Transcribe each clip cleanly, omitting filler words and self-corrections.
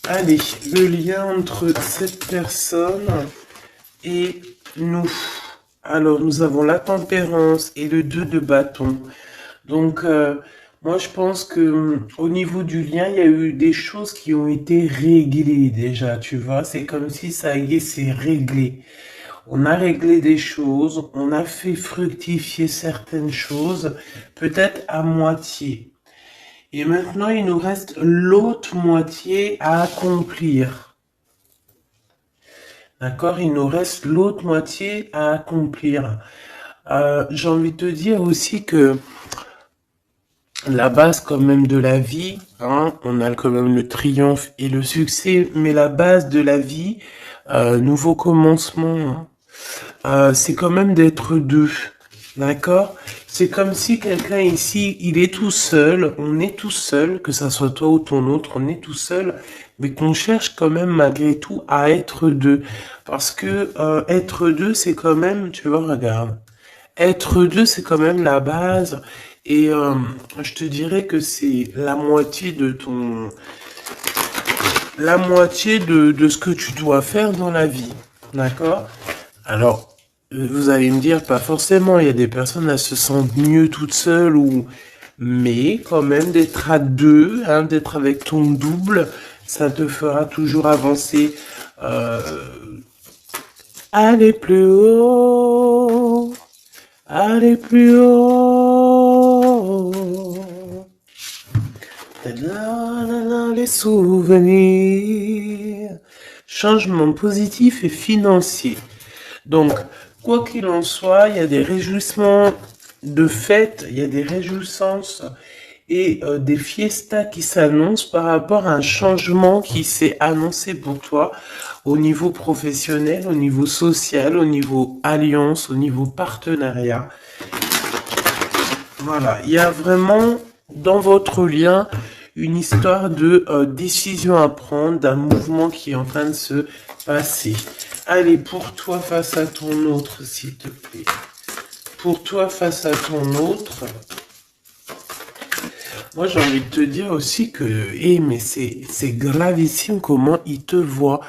Allez, le lien entre cette personne et nous. Alors, nous avons la tempérance et le 2 de bâton. Donc, moi, je pense que au niveau du lien, il y a eu des choses qui ont été réglées déjà, tu vois. C'est comme si ça y est, c'est réglé. On a réglé des choses, on a fait fructifier certaines choses, peut-être à moitié. Et maintenant, il nous reste l'autre moitié à accomplir. D'accord? Il nous reste l'autre moitié à accomplir. J'ai envie de te dire aussi que la base quand même de la vie, hein, on a quand même le triomphe et le succès, mais la base de la vie, nouveau commencement, hein, c'est quand même d'être deux. D'accord? C'est comme si quelqu'un ici, il est tout seul, on est tout seul, que ça soit toi ou ton autre, on est tout seul, mais qu'on cherche quand même malgré tout à être deux. Parce que être deux, c'est quand même, tu vois, regarde, être deux, c'est quand même la base. Et je te dirais que c'est la moitié de ton, la moitié de ce que tu dois faire dans la vie. D'accord? Alors, vous allez me dire, pas forcément, il y a des personnes, elles se sentent mieux toutes seules ou, mais quand même d'être à deux, hein, d'être avec ton double, ça te fera toujours avancer. Euh, Aller plus haut, aller plus haut. Les souvenirs. Changement positif et financier. Donc, quoi qu'il en soit, il y a des réjouissements de fête, il y a des réjouissances et des fiestas qui s'annoncent par rapport à un changement qui s'est annoncé pour toi au niveau professionnel, au niveau social, au niveau alliance, au niveau partenariat. Voilà, il y a vraiment dans votre lien une histoire de décision à prendre, d'un mouvement qui est en train de se passer. Allez, pour toi face à ton autre, s'il te plaît. Pour toi face à ton autre. Moi, j'ai envie de te dire aussi que, mais c'est gravissime comment il te voit.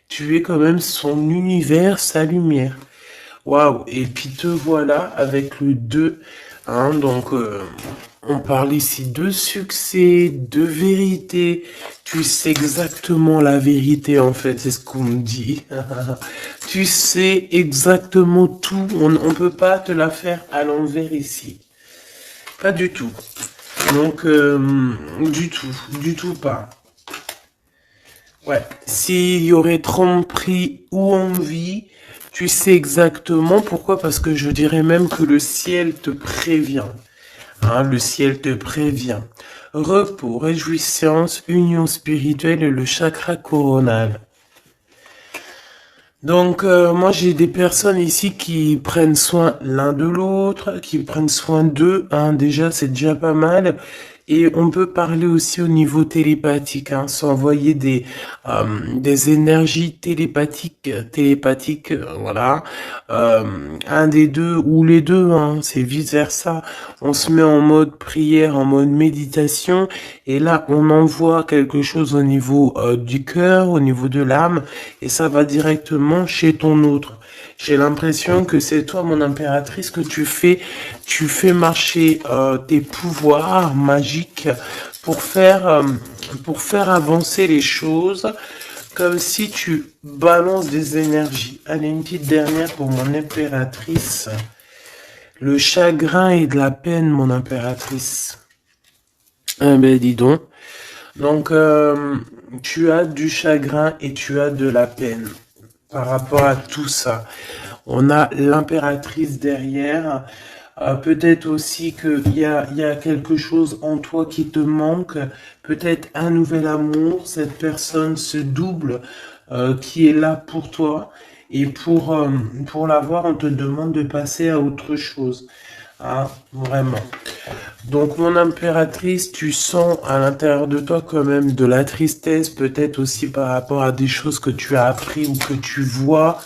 Tu es quand même son univers, sa lumière. Waouh, et puis te voilà avec le 2. Hein, donc, on parle ici de succès, de vérité. Tu sais exactement la vérité, en fait, c'est ce qu'on me dit. Tu sais exactement tout. On ne peut pas te la faire à l'envers ici. Pas du tout. Donc, du tout pas. Ouais, s'il y aurait tromperie ou envie, tu sais exactement pourquoi, parce que je dirais même que le ciel te prévient. Hein, le ciel te prévient. Repos, réjouissance, union spirituelle et le chakra coronal. Donc, moi, j'ai des personnes ici qui prennent soin l'un de l'autre, qui prennent soin d'eux. Hein, déjà, c'est déjà pas mal. Et on peut parler aussi au niveau télépathique, hein, s'envoyer des énergies télépathiques, voilà. Un des deux ou les deux, hein, c'est vice versa. On se met en mode prière, en mode méditation, et là, on envoie quelque chose au niveau du cœur, au niveau de l'âme, et ça va directement chez ton autre. J'ai l'impression que c'est toi, mon impératrice, que tu fais marcher tes pouvoirs magiques pour faire avancer les choses, comme si tu balances des énergies. Allez, une petite dernière pour mon impératrice. Le chagrin et de la peine, mon impératrice. Eh ben, dis donc. Donc, tu as du chagrin et tu as de la peine par rapport à tout ça. On a l'impératrice derrière. Peut-être aussi qu'il y a quelque chose en toi qui te manque. Peut-être un nouvel amour. Cette personne se double qui est là pour toi. Et pour l'avoir, on te demande de passer à autre chose. Ah, vraiment. Donc, mon impératrice, tu sens à l'intérieur de toi quand même de la tristesse, peut-être aussi par rapport à des choses que tu as appris ou que tu vois,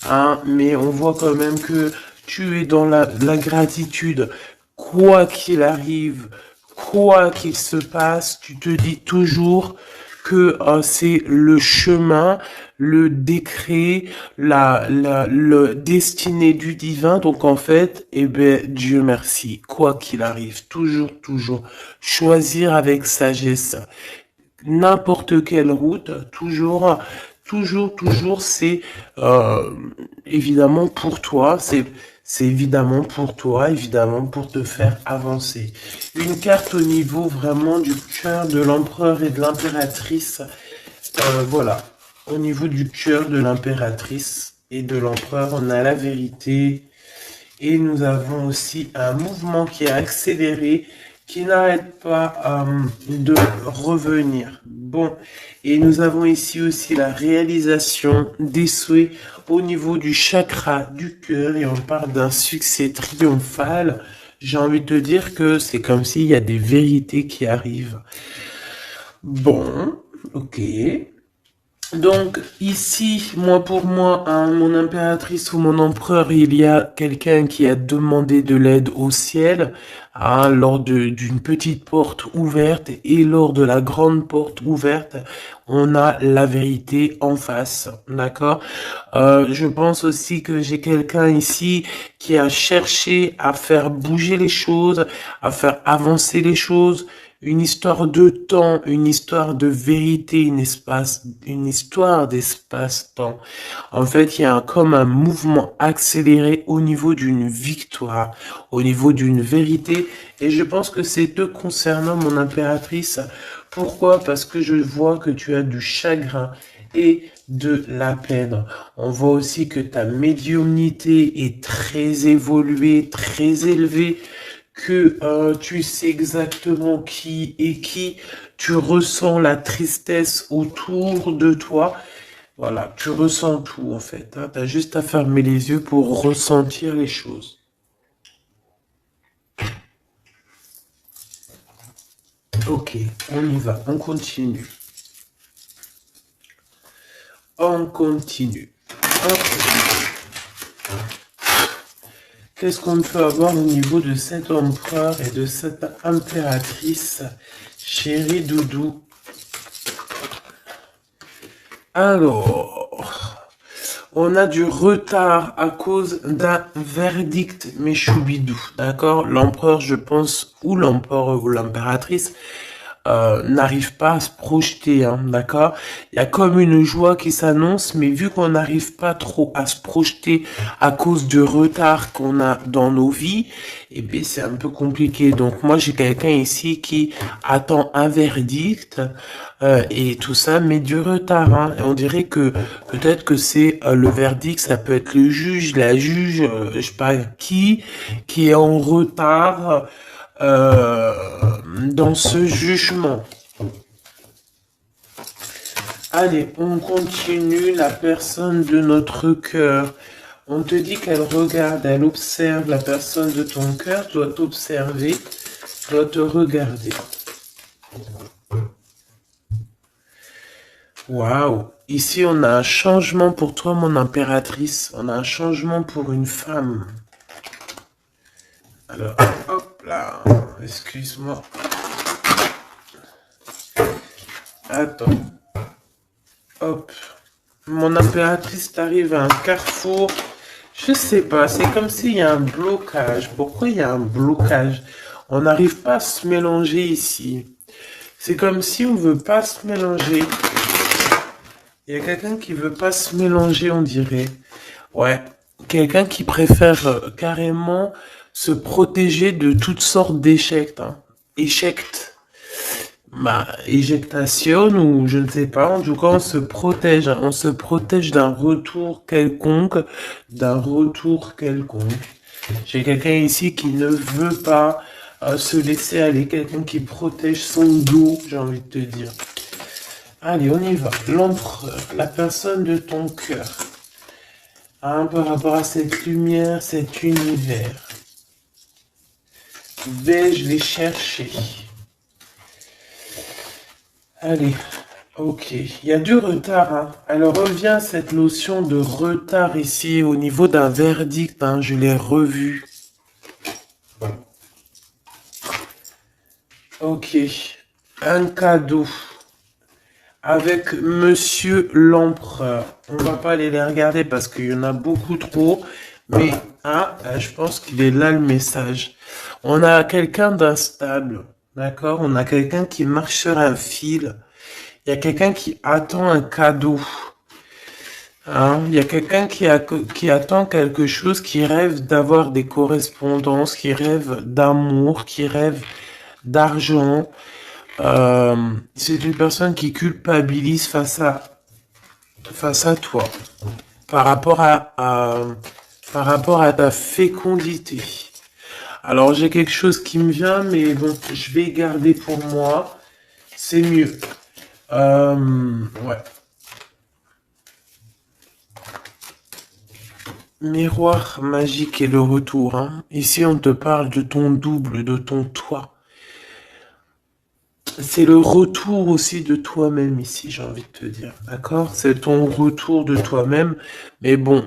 hein, mais on voit quand même que tu es dans la gratitude, quoi qu'il arrive, quoi qu'il se passe, tu te dis toujours que c'est le chemin, le décret, le destiné du divin. Donc en fait, eh ben, Dieu merci, quoi qu'il arrive, toujours, choisir avec sagesse n'importe quelle route, toujours, c'est euh, évidemment pour toi, c'est évidemment pour toi, évidemment pour te faire avancer. Une carte au niveau vraiment du cœur de l'empereur et de l'impératrice, voilà, au niveau du cœur de l'impératrice et de l'empereur, on a la vérité, et nous avons aussi un mouvement qui est accéléré, qui n'arrête pas de revenir. Bon, et nous avons ici aussi la réalisation des souhaits au niveau du chakra du cœur, et on parle d'un succès triomphal. J'ai envie de te dire que c'est comme s'il y a des vérités qui arrivent. Bon, ok. Donc ici, pour moi, hein, mon impératrice ou mon empereur, il y a quelqu'un qui a demandé de l'aide au ciel, hein, lors d'une petite porte ouverte, et lors de la grande porte ouverte, on a la vérité en face, d'accord? Je pense aussi que j'ai quelqu'un ici qui a cherché à faire bouger les choses, à faire avancer les choses, une histoire de temps, une histoire de vérité, une histoire d'espace-temps. En fait, il y a comme un mouvement accéléré au niveau d'une victoire, au niveau d'une vérité. Et je pense que c'est te concernant, mon impératrice. Pourquoi? Parce que je vois que tu as du chagrin et de la peine. On voit aussi que ta médiumnité est très évoluée, très élevée, que tu sais exactement qui est qui, tu ressens la tristesse autour de toi. Voilà, tu ressens tout en fait. Hein. Tu as juste à fermer les yeux pour ressentir les choses. Ok, on y va, on continue. On continue. Ok. Qu'est-ce qu'on peut avoir au niveau de cet empereur et de cette impératrice, chérie Doudou? Alors, on a du retard à cause d'un verdict, mes choubidous, d'accord? L'empereur, je pense, ou l'empereur ou l'impératrice, n'arrive pas à se projeter, hein, d'accord? Il y a comme une joie qui s'annonce, mais vu qu'on n'arrive pas trop à se projeter à cause du retard qu'on a dans nos vies, eh bien c'est un peu compliqué. Donc moi j'ai quelqu'un ici qui attend un verdict et tout ça, mais du retard. Hein. Et on dirait que peut-être que c'est le verdict, ça peut être le juge, la juge, je sais pas qui est en retard dans ce jugement. Allez, on continue. La personne de notre cœur. On te dit qu'elle regarde, elle observe. La personne de ton cœur doit t'observer, doit te regarder. Waouh! Ici, on a un changement pour toi, mon impératrice. On a un changement pour une femme. Alors, hop là. Excuse-moi. Attends. Hop. Mon impératrice t'arrive à un carrefour. Je sais pas, c'est comme s'il y a un blocage. Pourquoi il y a un blocage? On n'arrive pas à se mélanger ici. C'est comme si on veut pas se mélanger. Il y a quelqu'un qui veut pas se mélanger, on dirait. Ouais. Quelqu'un qui préfère carrément se protéger de toutes sortes d'échecs. Hein. Échecs. Bah, éjectation ou je ne sais pas. En tout cas, on se protège. Hein. On se protège d'un retour quelconque. D'un retour quelconque. J'ai quelqu'un ici qui ne veut pas se laisser aller. Quelqu'un qui protège son dos, j'ai envie de te dire. Allez, on y va. L'empereur, la personne de ton cœur. Hein, par rapport à cette lumière, cet univers. Vais-je les chercher? Allez, ok. Il y a du retard. Hein. Alors revient cette notion de retard ici au niveau d'un verdict. Hein, je l'ai revu. Ok. Un cadeau avec Monsieur l'Empereur. On va pas aller les regarder parce qu'il y en a beaucoup trop. Mais, je pense qu'il est là le message. On a quelqu'un d'instable. D'accord? On a quelqu'un qui marche sur un fil. Il y a quelqu'un qui attend un cadeau. Hein, il y a quelqu'un qui attend quelque chose, qui rêve d'avoir des correspondances, qui rêve d'amour, qui rêve d'argent. C'est une personne qui culpabilise face à toi, par rapport par rapport à ta fécondité. Alors j'ai quelque chose qui me vient, mais bon, je vais garder pour moi. C'est mieux. Ouais. Miroir magique et le retour. Hein. Ici, on te parle de ton double, de ton toi. C'est le retour aussi de toi-même ici, j'ai envie de te dire. D'accord? C'est ton retour de toi-même. Mais bon,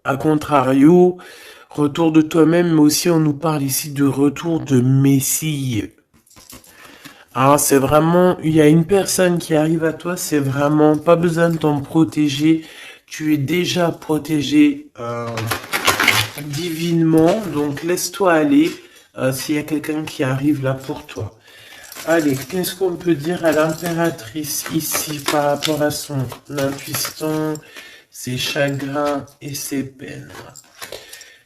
à contrario, retour de toi-même, mais aussi on nous parle ici de retour de Messie. Alors c'est vraiment, il y a une personne qui arrive à toi, c'est vraiment pas besoin de t'en protéger. Tu es déjà protégé divinement, donc laisse-toi aller s'il y a quelqu'un qui arrive là pour toi. Allez, qu'est-ce qu'on peut dire à l'impératrice ici par rapport à son intuition, ses chagrins et ses peines?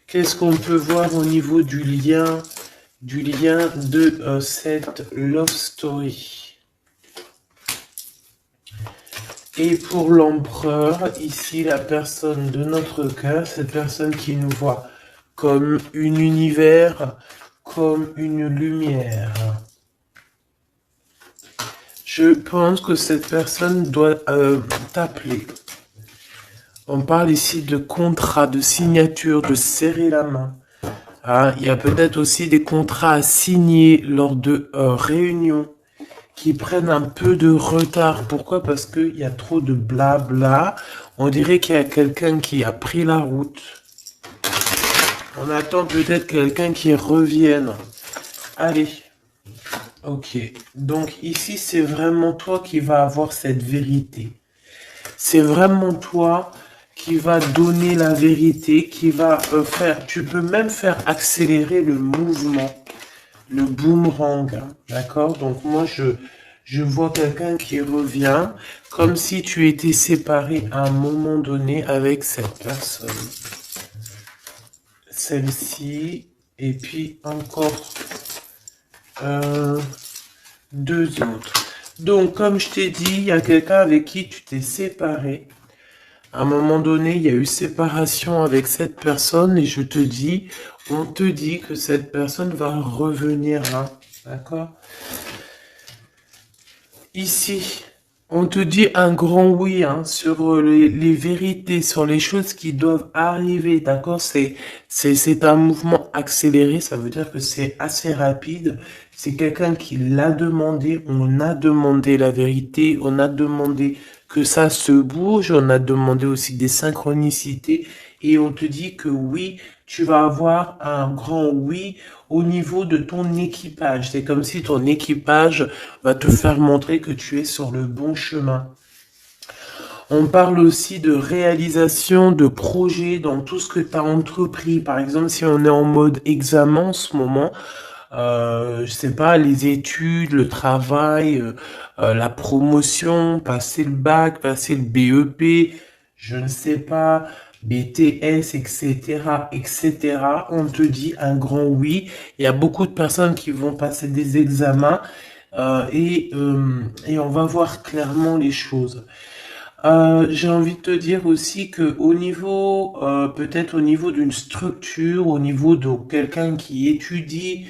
Qu'est-ce qu'on peut voir au niveau du lien de cette love story? Et pour l'empereur, ici la personne de notre cœur, cette personne qui nous voit comme un univers, comme une lumière. Je pense que cette personne doit t'appeler. On parle ici de contrat, de signature, de serrer la main. Ah, il y a peut-être aussi des contrats à signer lors de réunions qui prennent un peu de retard. Pourquoi? Parce qu'il y a trop de blabla. On dirait qu'il y a quelqu'un qui a pris la route. On attend peut-être quelqu'un qui revienne. Allez. Ok. Donc ici, c'est vraiment toi qui vas avoir cette vérité. C'est vraiment toi qui va donner la vérité, qui va faire... Tu peux même faire accélérer le mouvement. Le boomerang, hein, d'accord? Donc moi, je vois quelqu'un qui revient comme si tu étais séparé à un moment donné avec cette personne. Celle-ci, et puis encore deux autres. Donc, comme je t'ai dit, il y a quelqu'un avec qui tu t'es séparé. À un moment donné, il y a eu séparation avec cette personne et on te dit que cette personne va revenir là. D'accord? Ici, on te dit un grand oui hein, sur les vérités, sur les choses qui doivent arriver. D'accord? C'est un mouvement accéléré, ça veut dire que c'est assez rapide. C'est quelqu'un qui l'a demandé, on a demandé la vérité, on a demandé que ça se bouge, on a demandé aussi des synchronicités et on te dit que oui, tu vas avoir un grand oui au niveau de ton équipage. C'est comme si ton équipage va te faire montrer que tu es sur le bon chemin. On parle aussi de réalisation de projets dans tout ce que tu as entrepris. Par exemple, si on est en mode examen en ce moment, je sais pas, les études, le travail, la promotion, passer le bac, passer le BEP, je ne sais pas, BTS, etc., etc. On te dit un grand oui. Il y a beaucoup de personnes qui vont passer des examens et on va voir clairement les choses. J'ai envie de te dire aussi que au niveau, peut-être au niveau d'une structure, au niveau de quelqu'un qui étudie,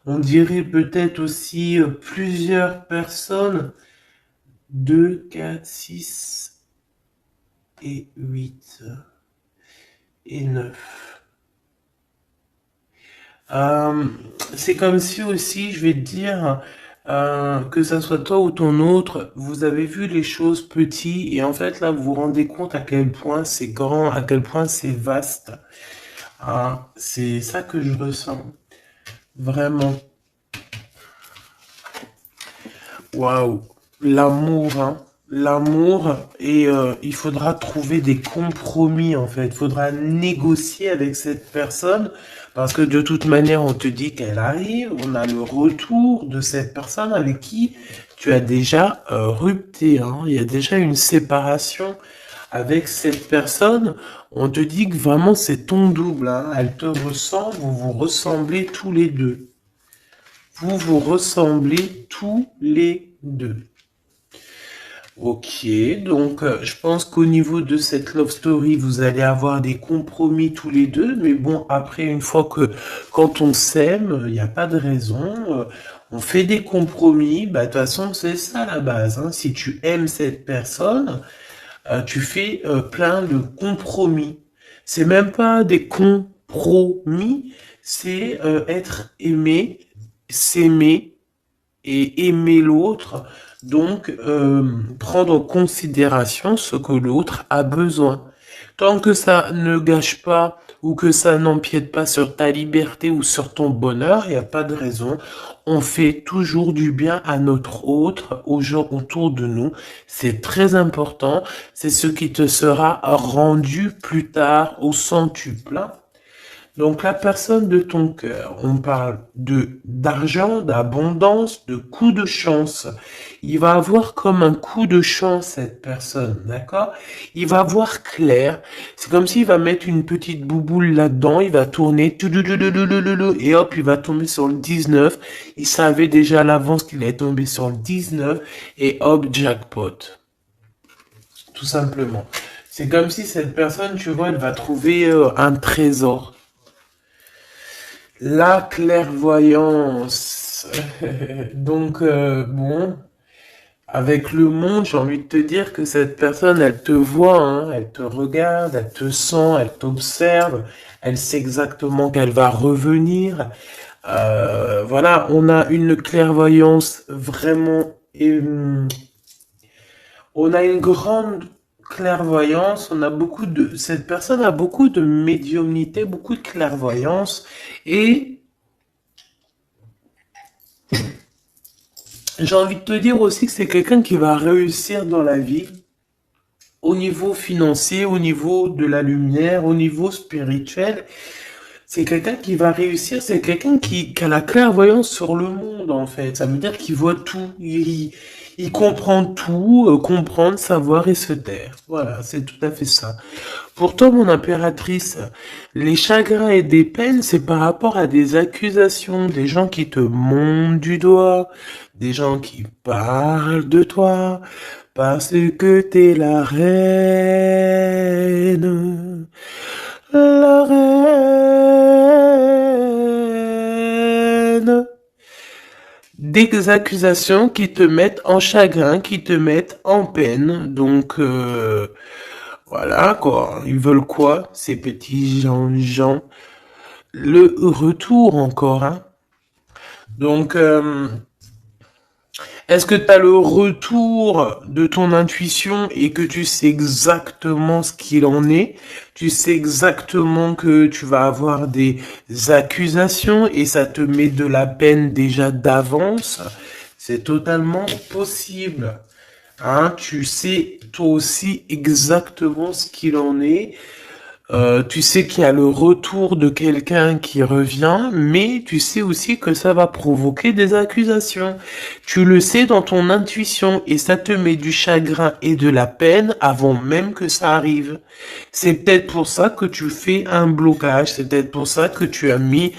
on dirait peut-être aussi plusieurs personnes, 2, 4, 6 et 8 et 9. C'est comme si aussi, je vais te dire, que ça soit toi ou ton autre, vous avez vu les choses petites et en fait là vous vous rendez compte à quel point c'est grand, à quel point c'est vaste. C'est ça que je ressens, vraiment. Waouh, l'amour, hein. L'amour, et il faudra trouver des compromis en fait. Il faudra négocier avec cette personne parce que de toute manière, on te dit qu'elle arrive. On a le retour de cette personne avec qui tu as déjà rupté, hein. Il y a déjà une séparation avec cette personne. On te dit que vraiment c'est ton double, hein. Elle te ressemble, vous vous ressemblez tous les deux. Vous vous ressemblez tous les deux. Ok, donc je pense qu'au niveau de cette love story, vous allez avoir des compromis tous les deux, mais bon, après, une fois que quand on s'aime, il n'y a pas de raison, on fait des compromis, bah de toute façon, c'est ça la base, hein. Si tu aimes cette personne, tu fais plein de compromis. C'est même pas des compromis, c'est être aimé, s'aimer et aimer l'autre, donc prendre en considération ce que l'autre a besoin. Tant que ça ne gâche pas ou que ça n'empiète pas sur ta liberté ou sur ton bonheur, il n'y a pas de raison. On fait toujours du bien à notre autre, aux gens autour de nous. C'est très important. C'est ce qui te sera rendu plus tard au centuple. Donc la personne de ton cœur, on parle de d'argent, d'abondance, de coup de chance. Il va avoir comme un coup de chance cette personne, d'accord? Il va voir clair. C'est comme s'il va mettre une petite bouboule là-dedans, il va tourner, et hop, il va tomber sur le 19. Il savait déjà à l'avance qu'il allait tomber sur le 19, et hop, jackpot. Tout simplement. C'est comme si cette personne, tu vois, elle va trouver un trésor. La clairvoyance. Donc, bon, avec le monde, j'ai envie de te dire que cette personne, elle te voit, hein, elle te regarde, elle te sent, elle t'observe, elle sait exactement qu'elle va revenir. Voilà, on a une clairvoyance vraiment... on a une grande clairvoyance, on a beaucoup de... Cette personne a beaucoup de médiumnité, beaucoup de clairvoyance, et j'ai envie de te dire aussi que c'est quelqu'un qui va réussir dans la vie, au niveau financier, au niveau de la lumière, au niveau spirituel. C'est quelqu'un qui va réussir, c'est quelqu'un qui a la clairvoyance sur le monde, en fait. Ça veut dire qu'il voit tout, il comprend tout, comprendre, savoir et se taire. Voilà, c'est tout à fait ça. Pourtant, mon impératrice, les chagrins et des peines, c'est par rapport à des accusations, des gens qui te montent du doigt, des gens qui parlent de toi, parce que t'es la reine. La reine. Des accusations qui te mettent en chagrin, qui te mettent en peine. Donc, voilà quoi. Ils veulent quoi, ces petits gens? Le retour encore, hein. Donc, est-ce que tu as le retour de ton intuition et que tu sais exactement ce qu'il en est? Tu sais exactement que tu vas avoir des accusations et ça te met de la peine déjà d'avance? C'est totalement possible. Hein, tu sais toi aussi exactement ce qu'il en est. Tu sais qu'il y a le retour de quelqu'un qui revient, mais tu sais aussi que ça va provoquer des accusations. Tu le sais dans ton intuition et ça te met du chagrin et de la peine avant même que ça arrive. C'est peut-être pour ça que tu fais un blocage, c'est peut-être pour ça que tu as mis,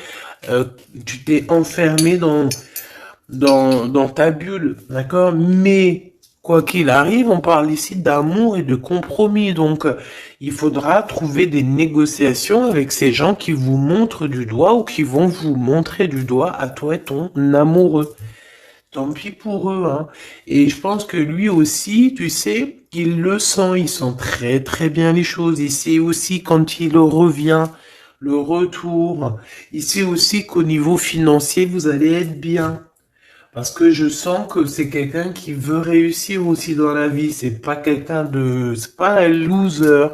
tu t'es enfermé dans ta bulle, d'accord? Mais quoi qu'il arrive, on parle ici d'amour et de compromis, donc il faudra trouver des négociations avec ces gens qui vous montrent du doigt ou qui vont vous montrer du doigt à toi et ton amoureux. Tant pis pour eux, hein. Et je pense que lui aussi, tu sais, il le sent, il sent très très bien les choses. Il sait aussi quand il revient, le retour. Il sait aussi qu'au niveau financier, vous allez être bien. Parce que je sens que c'est quelqu'un qui veut réussir aussi dans la vie. C'est pas quelqu'un de... C'est pas un loser.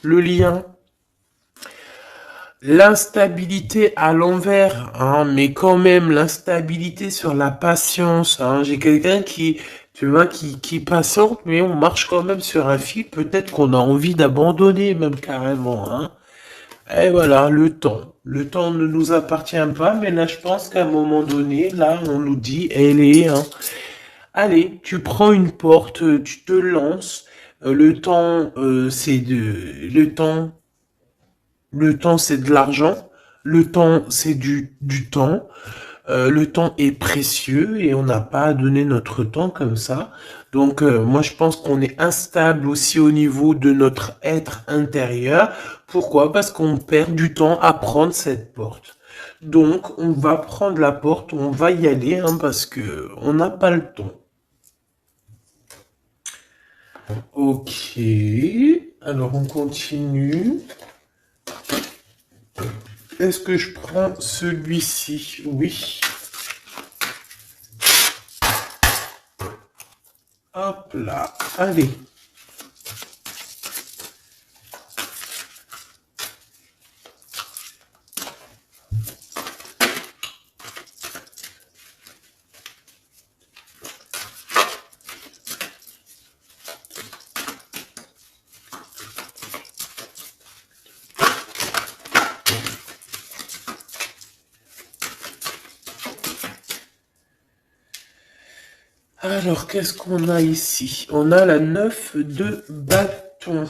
Le lien. l'instabilité à l'envers, hein, mais quand même l'instabilité sur la patience. Hein. J'ai quelqu'un qui, tu vois, qui patiente, mais on marche quand même sur un fil. Peut-être qu'on a envie d'abandonner, même carrément. Hein. Et voilà, le temps. Le temps ne nous appartient pas, mais là, je pense qu'à un moment donné, là, on nous dit, elle est, hein, allez, tu prends une porte, tu te lances. Le temps, le temps, c'est de l'argent. Le temps, c'est du temps. Le temps est précieux et on n'a pas à donner notre temps comme ça. Donc, moi, je pense qu'on est instable aussi au niveau de notre être intérieur. Pourquoi? Parce qu'on perd du temps à prendre cette porte. Donc, on va prendre la porte, on va y aller, hein, parce que on n'a pas le temps. Ok. Alors, on continue. Est-ce que je prends celui-ci? Oui. Hop là. Allez. Alors, qu'est-ce qu'on a ici? On a la 9 de bâton.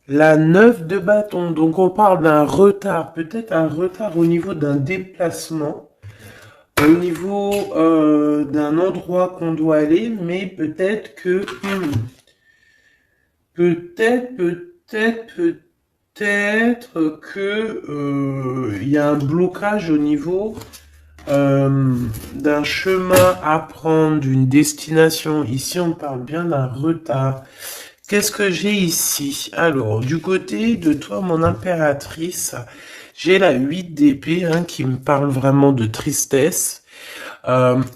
La 9 de bâton. Donc, on parle d'un retard. Peut-être un retard au niveau d'un déplacement. Au niveau d'un endroit qu'on doit aller. Mais peut-être que... peut-être que il y a un blocage au niveau d'un chemin à prendre, d'une destination. Ici, on parle bien d'un retard. Qu'est-ce que j'ai ici? Alors, du côté de toi, mon impératrice, j'ai la 8 d'épée, hein, qui me parle vraiment de tristesse.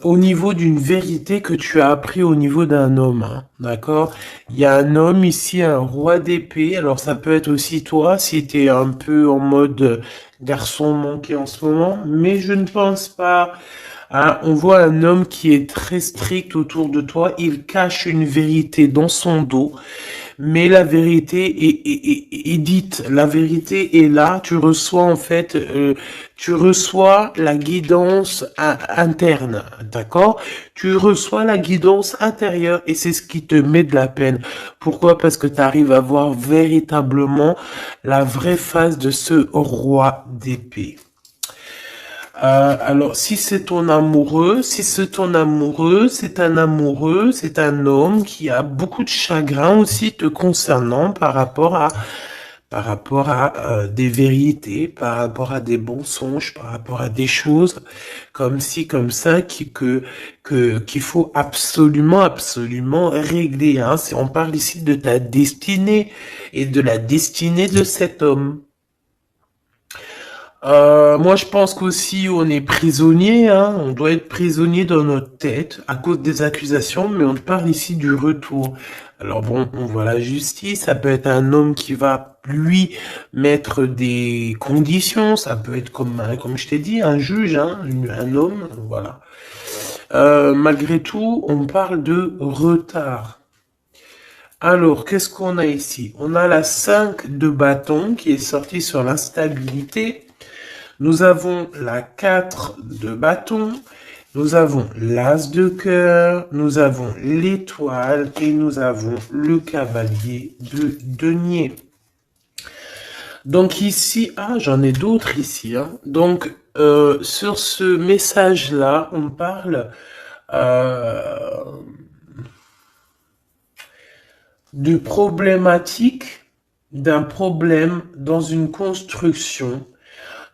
Au niveau d'une vérité que tu as appris au niveau d'un homme, hein, d'accord? Il y a un homme ici, un roi d'épée. Alors, ça peut être aussi toi, si tu es un peu en mode garçon manqué en ce moment, mais je ne pense pas. Hein. On voit un homme qui est très strict autour de toi. Il cache une vérité dans son dos. Mais la vérité est dite, la vérité est là. Tu reçois en fait, tu reçois la guidance interne, d'accord? Tu reçois la guidance intérieure et c'est ce qui te met de la peine. Pourquoi? Parce que tu arrives à voir véritablement la vraie face de ce roi d'épée. Alors, si c'est ton amoureux, c'est un amoureux, c'est un homme qui a beaucoup de chagrin aussi te concernant par rapport à des vérités, par rapport à des mensonges, par rapport à des choses comme ci, comme ça, qu'il faut absolument régler. Hein. On parle ici de ta destinée et de la destinée de cet homme. Moi, je pense qu'aussi on est prisonnier, hein. On doit être prisonnier dans notre tête à cause des accusations, mais on parle ici du retour. Alors bon, on voit la justice, ça peut être un homme qui va, lui, mettre des conditions, ça peut être comme je t'ai dit, un juge, hein, un homme, voilà. Malgré tout, on parle de retard. Alors, qu'est-ce qu'on a ici? On a la 5 de bâton qui est sortie sur l'instabilité. Nous avons la 4 de bâton, nous avons l'as de cœur, nous avons l'étoile et nous avons le cavalier de denier. Donc ici, j'en ai d'autres ici. Hein. Donc sur ce message-là, on parle de problématique, d'un problème dans une construction,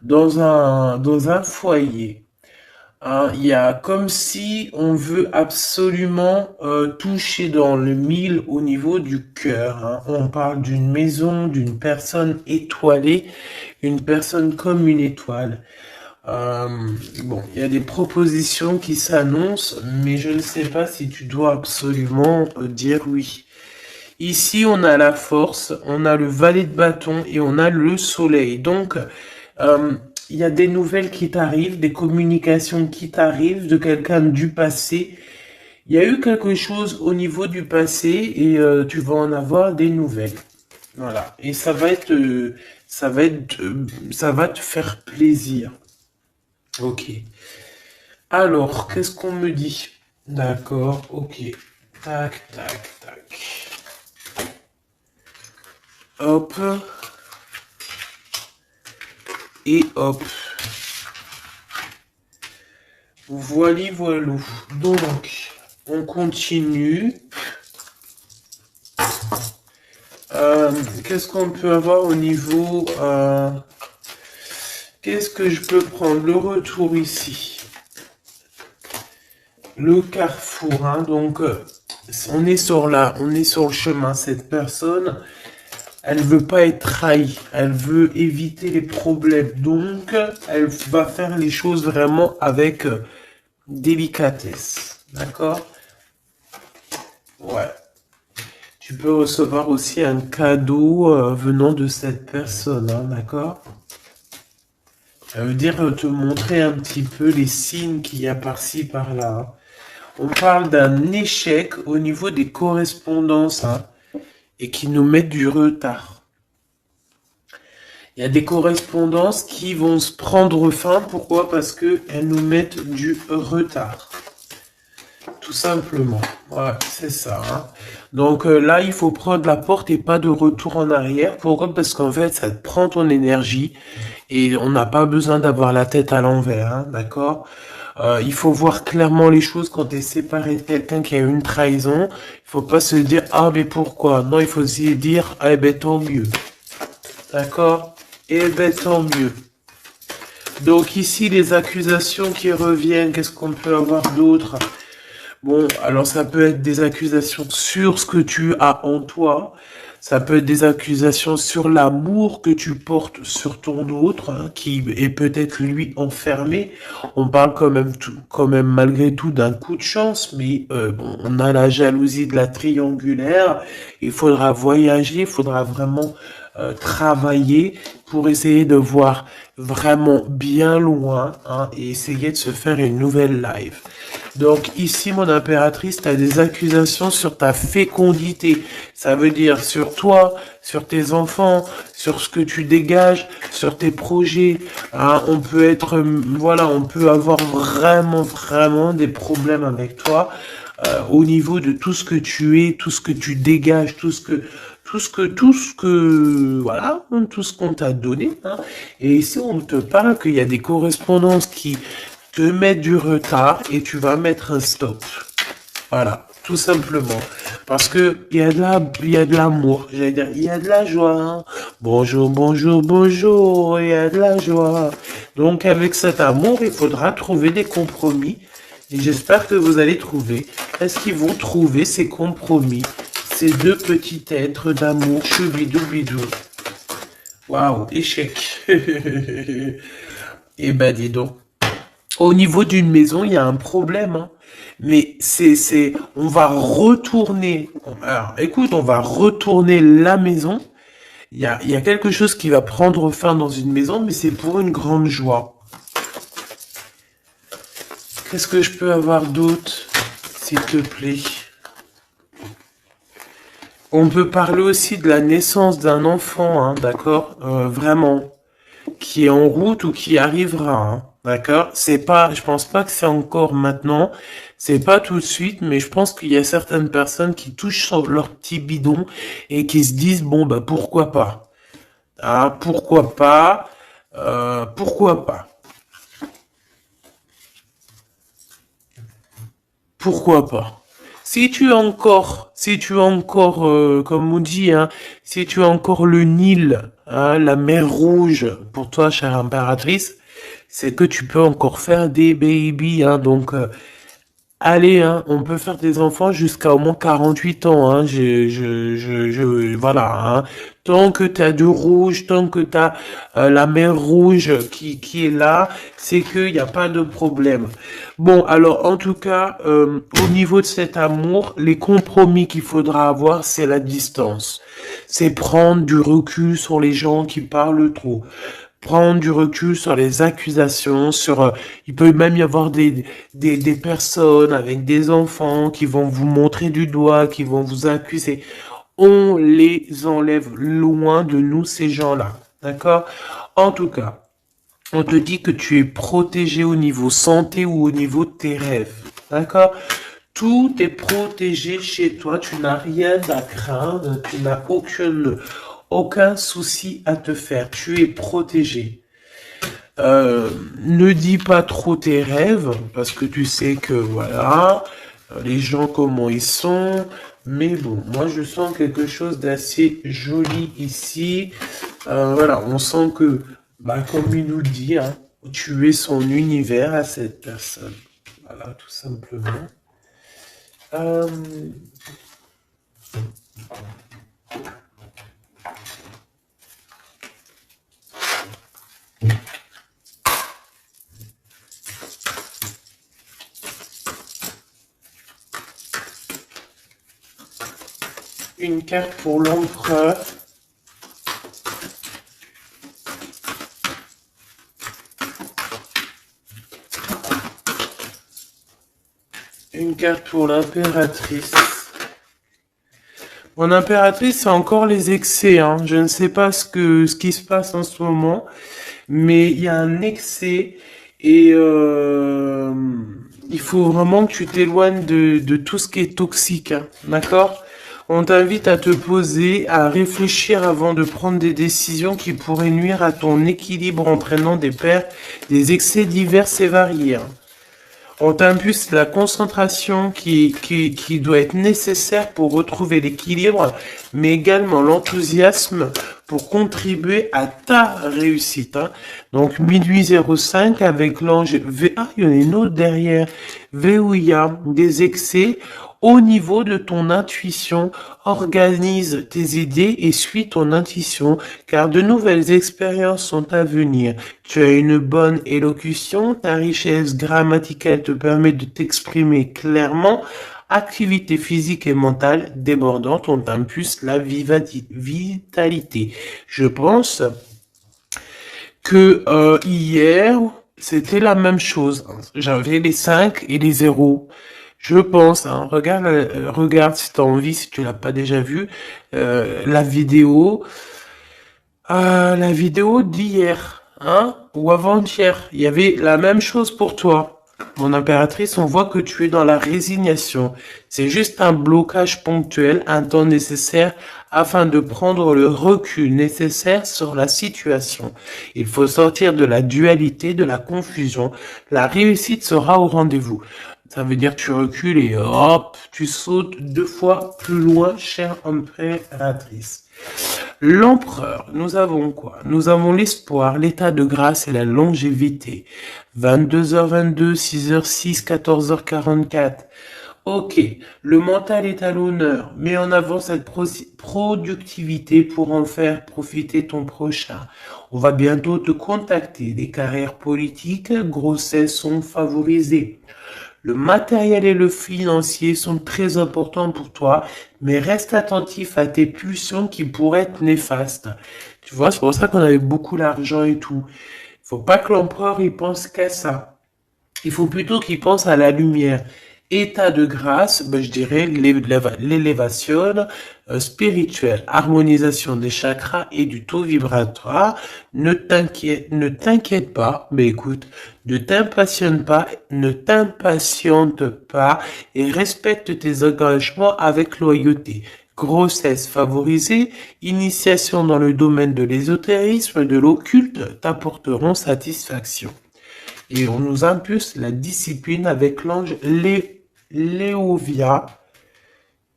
dans un foyer. Hein, il y a comme si on veut absolument toucher dans le mille au niveau du cœur. Hein. On parle d'une maison, d'une personne étoilée, une personne comme une étoile. Bon, il y a des propositions qui s'annoncent, mais je ne sais pas si tu dois absolument dire oui. Ici, on a la force, on a le valet de bâton et on a le soleil. Donc, euh, il y a des nouvelles qui t'arrivent, des communications qui t'arrivent de quelqu'un du passé. Il y a eu quelque chose au niveau du passé et tu vas en avoir des nouvelles. Voilà. Et ça va te faire plaisir. Ok. Alors, qu'est-ce qu'on me dit? D'accord, ok. Tac, tac, tac. Hop. Et hop. Voilà, voilà. Donc, on continue. Qu'est-ce qu'on peut avoir au niveau... qu'est-ce que je peux prendre? Le retour ici. Le carrefour, hein, donc on est sur le chemin. Cette personne, elle veut pas être trahie, elle veut éviter les problèmes, donc elle va faire les choses vraiment avec délicatesse, d'accord? Ouais. Tu peux recevoir aussi un cadeau venant de cette personne, hein, d'accord? Ça veut dire te montrer un petit peu les signes qu'il y a par-ci, par-là, hein. On parle d'un échec au niveau des correspondances, hein, et qui nous mettent du retard. Il y a des correspondances qui vont se prendre fin. Pourquoi? Parce qu'elles nous mettent du retard. Tout simplement. Ouais, c'est ça, hein. Donc là, il faut prendre la porte et pas de retour en arrière. Pourquoi? Parce qu'en fait, ça te prend ton énergie et on n'a pas besoin d'avoir la tête à l'envers, hein, d'accord? Il faut voir clairement les choses quand tu es séparé de quelqu'un qui a eu une trahison. Il faut pas se dire, ah, mais pourquoi? Non, il faut se dire, ah, ben, tant mieux. D'accord? Eh ben, tant mieux. Donc ici, les accusations qui reviennent, qu'est-ce qu'on peut avoir d'autre? Bon, alors ça peut être des accusations sur ce que tu as en toi. Ça peut être des accusations sur l'amour que tu portes sur ton autre, hein, qui est peut-être lui enfermé. On parle quand même malgré tout d'un coup de chance, mais bon, on a la jalousie de la triangulaire. Il faudra voyager, il faudra vraiment travailler pour essayer de voir vraiment bien loin, hein, et essayer de se faire une nouvelle life. Donc ici, mon impératrice, tu as des accusations sur ta fécondité. Ça veut dire sur toi, sur tes enfants, sur ce que tu dégages, sur tes projets. Hein, on peut être, voilà, on peut avoir vraiment des problèmes avec toi au niveau de tout ce que tu es, tout ce que tu dégages, voilà, tout ce qu'on t'a donné, hein. Et ici, on te parle qu'il y a des correspondances qui te mettent du retard et tu vas mettre un stop. Voilà, tout simplement. Parce que il y a de l'amour, j'allais dire, il y a de la joie, hein. Bonjour, bonjour, bonjour, il y a de la joie. Donc, avec cet amour, il faudra trouver des compromis. Et j'espère que vous allez trouver. Est-ce qu'ils vont trouver ces compromis? Ces deux petits êtres d'amour, choubidou-bidou. Waouh, échec. Eh ben, dis donc. Au niveau d'une maison, il y a un problème, hein. Mais on va retourner. Alors, écoute, on va retourner la maison. Il y a quelque chose qui va prendre fin dans une maison, mais c'est pour une grande joie. Qu'est-ce que je peux avoir d'autre, s'il te plaît? On peut parler aussi de la naissance d'un enfant, hein, d'accord? Vraiment, qui est en route ou qui arrivera, hein, d'accord? Je pense pas que c'est encore maintenant, c'est pas tout de suite, mais je pense qu'il y a certaines personnes qui touchent sur leur petit bidon et qui se disent, bon, bah, pourquoi pas? Ah, pourquoi pas? Pourquoi pas? Pourquoi pas? Si tu as encore, comme on dit, hein, si tu as encore le Nil, hein, la mer Rouge, pour toi, chère impératrice, c'est que tu peux encore faire des baby, hein, donc Allez, hein, on peut faire des enfants jusqu'à au moins 48 ans, hein. Voilà, hein. Tant que t'as du rouge, tant que t'as la mer rouge qui est là, c'est qu'il n'y a pas de problème. Bon, alors en tout cas, au niveau de cet amour, les compromis qu'il faudra avoir, c'est la distance. C'est prendre du recul sur les gens qui parlent trop, prendre du recul sur les accusations, il peut même y avoir des personnes avec des enfants qui vont vous montrer du doigt, qui vont vous accuser. On les enlève loin de nous, ces gens-là. D'accord? En tout cas, on te dit que tu es protégé au niveau santé ou au niveau de tes rêves. D'accord? Tout est protégé chez toi, tu n'as rien à craindre, tu n'as aucun souci à te faire, tu es protégé. Ne dis pas trop tes rêves, parce que tu sais que voilà, les gens comment ils sont. Mais bon, moi je sens quelque chose d'assez joli ici. Voilà, on sent que, bah, comme il nous le dit, hein, tu es son univers à cette personne. Voilà, tout simplement. Euh, une carte pour l'empereur. Une carte pour l'impératrice. Mon impératrice, c'est encore les excès, hein. Je ne sais pas ce qui se passe en ce moment, mais il y a un excès et il faut vraiment que tu t'éloignes de tout ce qui est toxique, hein. D'accord? On t'invite à te poser, à réfléchir avant de prendre des décisions qui pourraient nuire à ton équilibre entraînant des excès divers et variés, hein. On t'impulse la concentration qui doit être nécessaire pour retrouver l'équilibre, mais également l'enthousiasme pour contribuer à ta réussite, hein. Donc, minuit 05 avec l'ange V. Ah, il y en a une autre derrière. V où il y a des excès. Au niveau de ton intuition, organise tes idées et suis ton intuition, car de nouvelles expériences sont à venir. Tu as une bonne élocution, ta richesse grammaticale te permet de t'exprimer clairement. Activité physique et mentale débordante, on t'impulse la vitalité. Je pense que hier, c'était la même chose. J'avais les 5 et les 0. Je pense, hein, regarde si tu as envie, si tu l'as pas déjà vu, la vidéo d'hier, hein, ou avant-hier. Il y avait la même chose pour toi. Mon impératrice, on voit que tu es dans la résignation. C'est juste un blocage ponctuel, un temps nécessaire afin de prendre le recul nécessaire sur la situation. Il faut sortir de la dualité, de la confusion. La réussite sera au rendez-vous. Ça veut dire que tu recules et hop, tu sautes 2 fois plus loin, chère impératrice. L'empereur, nous avons quoi? Nous avons l'espoir, l'état de grâce et la longévité. 22h22, 6h06, 14h44. Ok, le mental est à l'honneur. Mets en avant cette productivité pour en faire profiter ton prochain. On va bientôt te contacter. Les carrières politiques, grossesses sont favorisées. Le matériel et le financier sont très importants pour toi, mais reste attentif à tes pulsions qui pourraient être néfastes. Tu vois, c'est pour ça qu'on avait beaucoup l'argent et tout. Faut pas que l'empereur il pense qu'à ça. Il faut plutôt qu'il pense à la lumière. État de grâce, ben, je dirais l'élévation spirituelle, harmonisation des chakras et du taux vibratoire. Ne t'inquiète pas, mais écoute, ne t'impatiente pas et respecte tes engagements avec loyauté. Grossesse favorisée, initiation dans le domaine de l'ésotérisme, de l'occulte t'apporteront satisfaction. Et on nous impulse la discipline avec l'ange Léovia.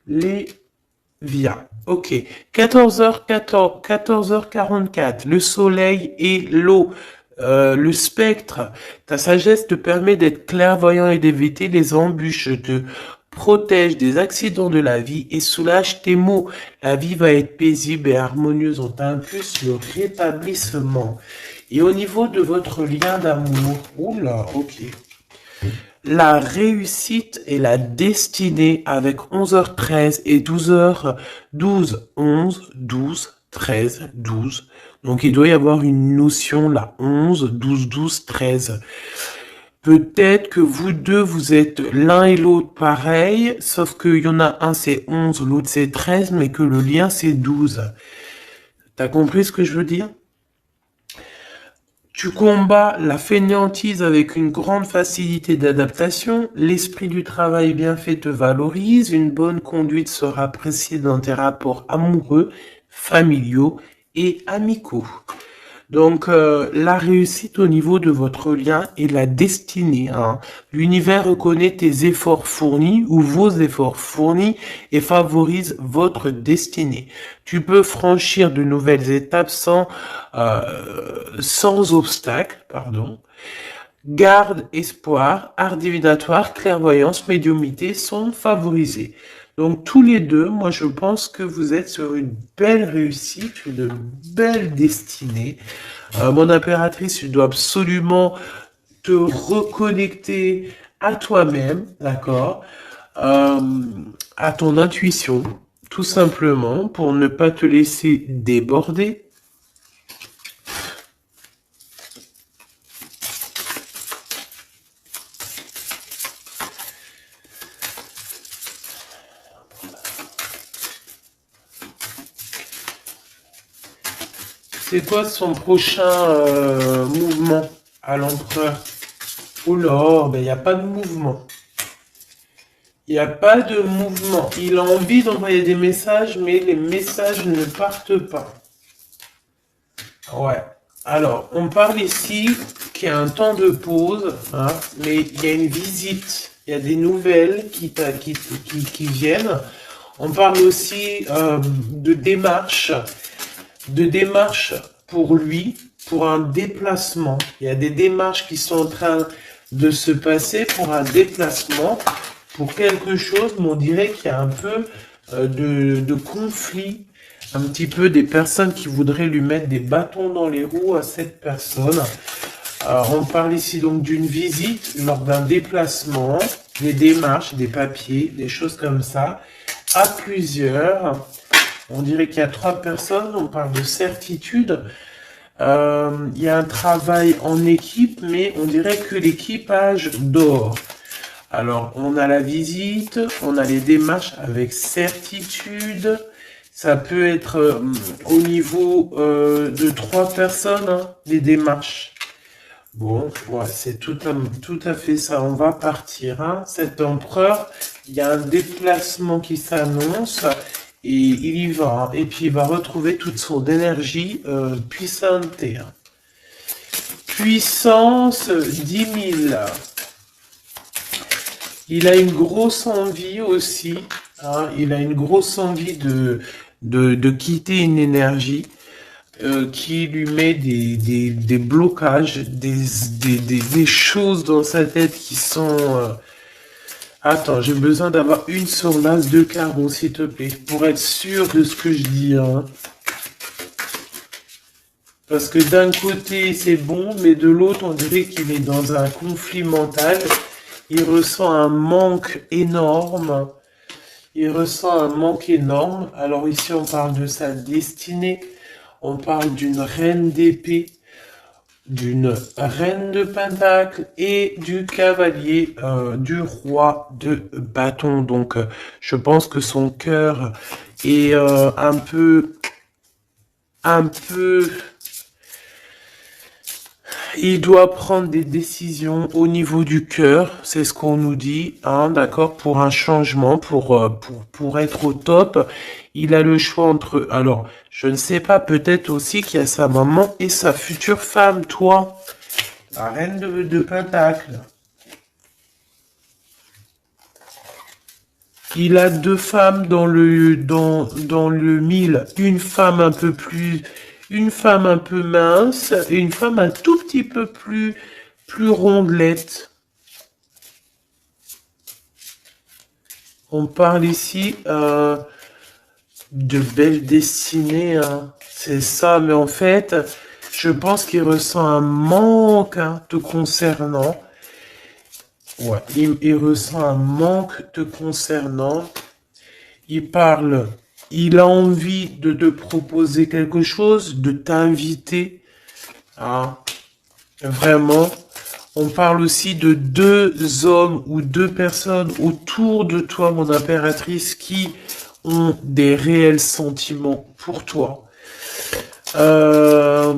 Lévia. Ok. 14h44. Le soleil et l'eau. le spectre. Ta sagesse te permet d'être clairvoyant et d'éviter les embûches, te protège des accidents de la vie et soulage tes maux. La vie va être paisible et harmonieuse. On t'impulse le rétablissement. Et au niveau de votre lien d'amour, oula, ok. La réussite et la destinée avec 11h13 et 12h12, 11, 12, 13, 12. Donc il doit y avoir une notion là, 11, 12, 12, 13. Peut-être que vous deux, vous êtes l'un et l'autre pareil, sauf qu'il y en a un c'est 11, l'autre c'est 13, mais que le lien c'est 12. T'as compris ce que je veux dire? Tu combats la fainéantise avec une grande facilité d'adaptation, l'esprit du travail bien fait te valorise, une bonne conduite sera appréciée dans tes rapports amoureux, familiaux et amicaux. Donc, la réussite au niveau de votre lien et la destinée. Hein. L'univers reconnaît tes efforts fournis ou vos efforts fournis et favorise votre destinée. Tu peux franchir de nouvelles étapes sans obstacle, pardon. Garde, espoir, art divinatoire, clairvoyance, médiumnité sont favorisés. Donc tous les deux, moi je pense que vous êtes sur une belle réussite, une belle destinée. Mon impératrice, tu dois absolument te reconnecter à toi-même, d'accord, à ton intuition, tout simplement, pour ne pas te laisser déborder. C'est quoi son prochain mouvement à l'empereur? Oh là, ben il n'y a pas de mouvement. Il n'y a pas de mouvement. Il a envie d'envoyer des messages, mais les messages ne partent pas. Ouais. Alors, on parle ici qu'il y a un temps de pause, hein, mais il y a une visite. Il y a des nouvelles qui viennent. On parle aussi de démarche pour lui, pour un déplacement. Il y a des démarches qui sont en train de se passer pour un déplacement, pour quelque chose, mais on dirait qu'il y a un peu de conflit, un petit peu des personnes qui voudraient lui mettre des bâtons dans les roues à cette personne. On parle ici donc d'une visite lors d'un déplacement, des démarches, des papiers, des choses comme ça, à plusieurs. On dirait qu'il y a 3 personnes, on parle de certitude. Il y a un travail en équipe, mais on dirait que l'équipage dort. Alors, on a la visite, on a les démarches avec certitude. Ça peut être au niveau de 3 personnes, hein, les démarches. Bon, ouais, c'est tout à fait ça. On va partir. Hein. Cet empereur, il y a un déplacement qui s'annonce. Et il y va, hein. Et puis il va retrouver toute son énergie puissante. Hein. Puissance 10 000. Il a une grosse envie aussi. Hein. Il a une grosse envie de quitter une énergie qui lui met des blocages, des choses dans sa tête qui sont... Attends, j'ai besoin d'avoir une sur l'as de carreau, s'il te plaît, pour être sûr de ce que je dis. Hein. Parce que d'un côté, c'est bon, mais de l'autre, on dirait qu'il est dans un conflit mental. Il ressent un manque énorme. Il ressent un manque énorme. Alors ici, on parle de sa destinée. On parle d'une reine d'épée, d'une reine de pentacle et du cavalier du roi de bâton. Donc, je pense que son cœur est un peu... Il doit prendre des décisions au niveau du cœur, c'est ce qu'on nous dit, hein, d'accord, pour un changement, pour être au top. Il a le choix entre... Alors, je ne sais pas, peut-être aussi qu'il y a sa maman et sa future femme, toi, la reine de Pentacle. Il a 2 femmes dans le 1000, une femme un peu plus une femme un peu mince et une femme un tout petit peu plus rondelette. On parle ici de belle destinée, hein. C'est ça, mais en fait, je pense qu'il ressent un manque hein, te concernant. Ouais, il ressent un manque te concernant. Il parle, il a envie de te proposer quelque chose, de t'inviter. Hein, vraiment. On parle aussi de deux hommes ou deux personnes autour de toi, mon impératrice, qui ont des réels sentiments pour toi. Euh,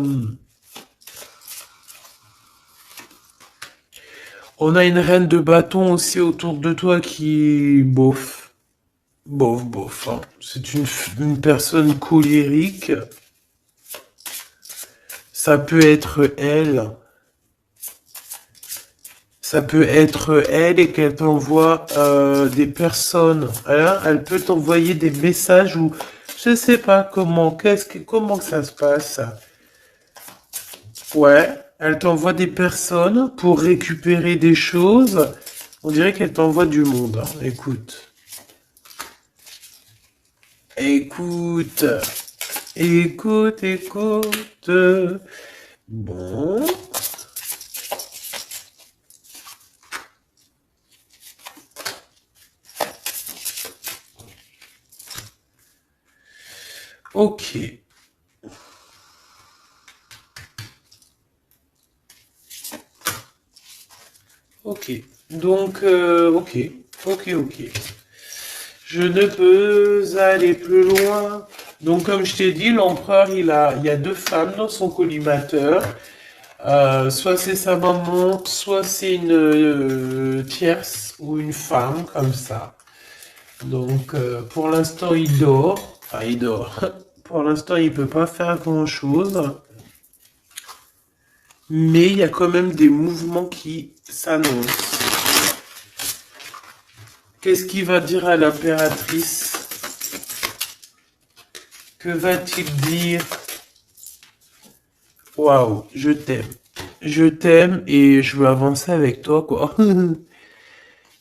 on a une reine de bâton aussi autour de toi qui, bof. Hein. C'est une personne colérique. Ça peut être elle. Ça peut être elle et qu'elle t'envoie des personnes. Hein, elle peut t'envoyer des messages ou je sais pas comment ça se passe. Ouais, elle t'envoie des personnes pour récupérer des choses. On dirait qu'elle t'envoie du monde. Hein. Écoute, écoute. Bon. Ok. Ok. Donc, ok. Je ne peux aller plus loin. Donc, comme je t'ai dit, l'empereur, il y a deux femmes dans son collimateur. Soit c'est sa maman, soit c'est une tierce ou une femme, comme ça. Donc, pour l'instant, il dort. Enfin, il dort. Pour l'instant, il peut pas faire grand-chose. Mais il y a quand même des mouvements qui s'annoncent. Qu'est-ce qu'il va dire à l'impératrice? Que va-t-il dire? Waouh, je t'aime. Je t'aime et je veux avancer avec toi, quoi.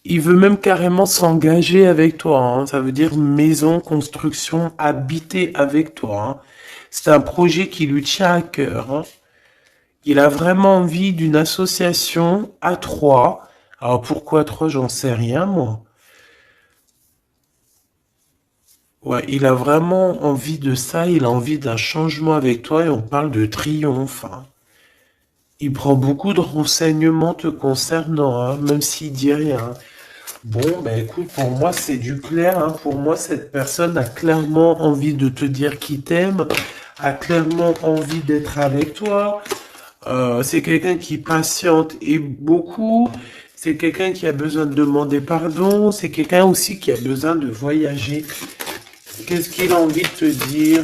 Il veut même carrément s'engager avec toi. Hein. Ça veut dire maison, construction, habiter avec toi. Hein. C'est un projet qui lui tient à cœur. Hein. Il a vraiment envie d'une association à trois. Alors pourquoi trois, j'en sais rien, moi. Ouais, il a vraiment envie de ça, il a envie d'un changement avec toi et on parle de triomphe. Hein. Il prend beaucoup de renseignements te concernant, hein, même s'il dit rien. Bon, ben écoute, pour moi c'est du clair. Hein. Pour moi, cette personne a clairement envie de te dire qu'il t'aime, a clairement envie d'être avec toi. C'est quelqu'un qui patiente et beaucoup. C'est quelqu'un qui a besoin de demander pardon. C'est quelqu'un aussi qui a besoin de voyager. Qu'est-ce qu'il a envie de te dire?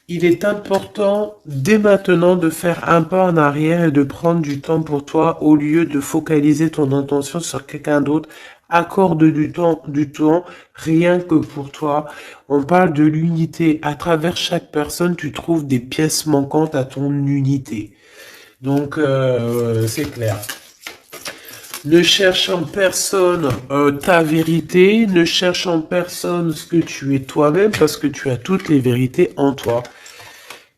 Il est important dès maintenant de faire un pas en arrière et de prendre du temps pour toi au lieu de focaliser ton attention sur quelqu'un d'autre. Accorde du temps rien que pour toi. On parle de l'unité. À travers chaque personne, tu trouves des pièces manquantes à ton unité. Donc, c'est clair. Ne cherche en personne ta vérité, ne cherche en personne ce que tu es toi-même parce que tu as toutes les vérités en toi.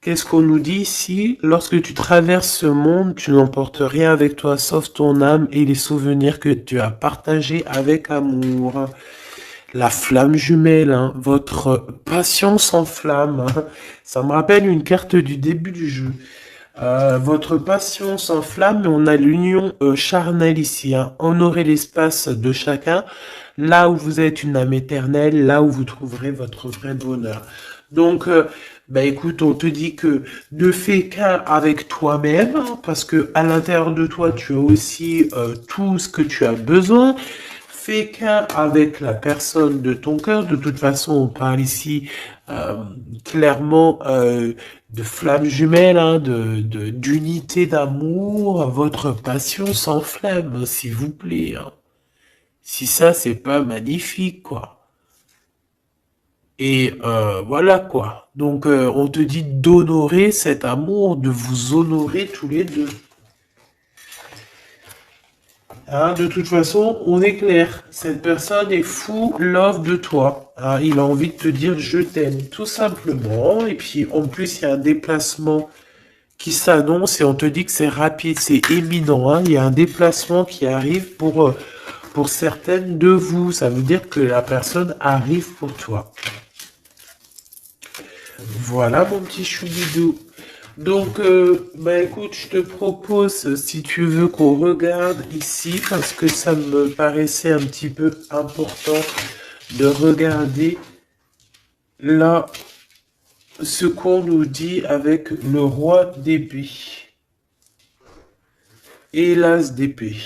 Qu'est-ce qu'on nous dit ici? Lorsque tu traverses ce monde, tu n'emportes rien avec toi sauf ton âme et les souvenirs que tu as partagés avec amour. La flamme jumelle, hein, votre passion s'enflamme. Hein. Ça me rappelle une carte du début du jeu. Votre passion s'enflamme et on a l'union charnelle ici. Hein. Honorez l'espace de chacun, là où vous êtes une âme éternelle, là où vous trouverez votre vrai bonheur. Donc, bah écoute, on te dit que ne fais qu'un avec toi-même, hein, parce que à l'intérieur de toi, tu as aussi tout ce que tu as besoin. Fais qu'un avec la personne de ton cœur. De toute façon, on parle ici clairement de flammes jumelles, hein, d'unité d'amour. Votre passion s'enflamme, s'il vous plaît. Hein. Si ça, c'est pas magnifique, quoi. Et voilà quoi. Donc on te dit d'honorer cet amour, de vous honorer tous les deux. Hein, de toute façon, on est clair. Cette personne est fou love de toi. Hein, il a envie de te dire je t'aime, tout simplement. Et puis en plus, il y a un déplacement qui s'annonce et on te dit que c'est rapide, c'est éminent. Hein. Il y a un déplacement qui arrive pour certaines de vous. Ça veut dire que la personne arrive pour toi. Voilà mon petit choubidou. Donc, bah écoute, je te propose, si tu veux, qu'on regarde ici, parce que ça me paraissait un petit peu important de regarder là ce qu'on nous dit avec le roi d'épée et l'as d'épée.